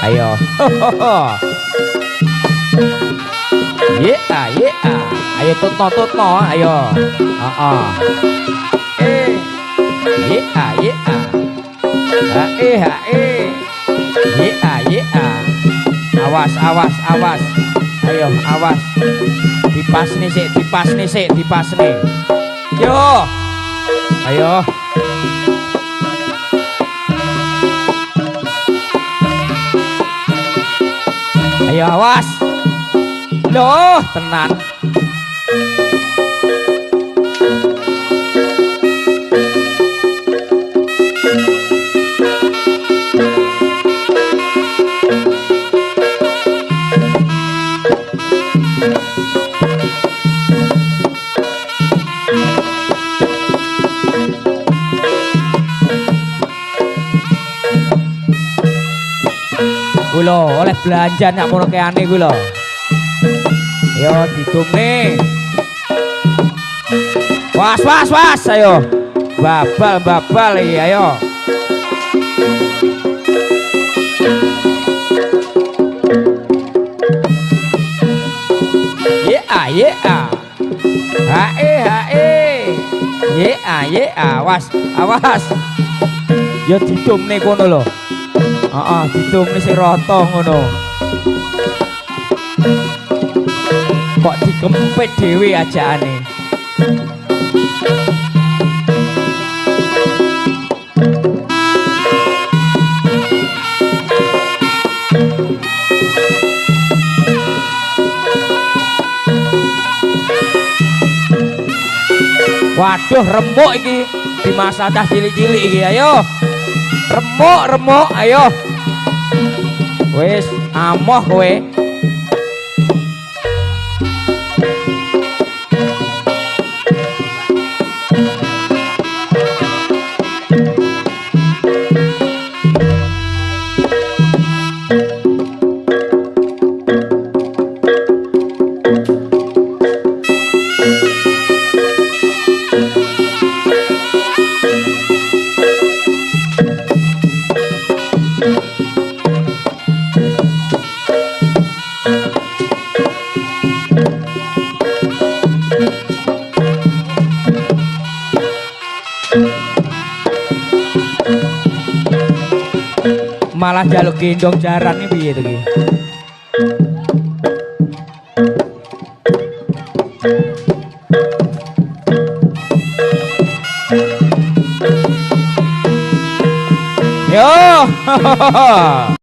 Ayo. Ye ye ayo tutno ayo. Heeh. Ye ye ye awas awas awas. Ayo awas. Dipas nih sik, dipas nih. Yo. Ayo. Ayo awas. Loh, tenan. Kulo oleh belanja nak mono keane kulo. Yo didumne. Was was was ayo. Babal iki ayo. Ye awas awas. Yo didumne kono lho. Heeh, didumne sing rata ngono. Kok dikempit dhewe ajaane. Waduh, remuk iki. Dimasak cah cilik-cilik iki, ayo. Remuk, ayo. Wis, amoh kowe. Malah jaluk gendong jaran ini piye to iki. Yo.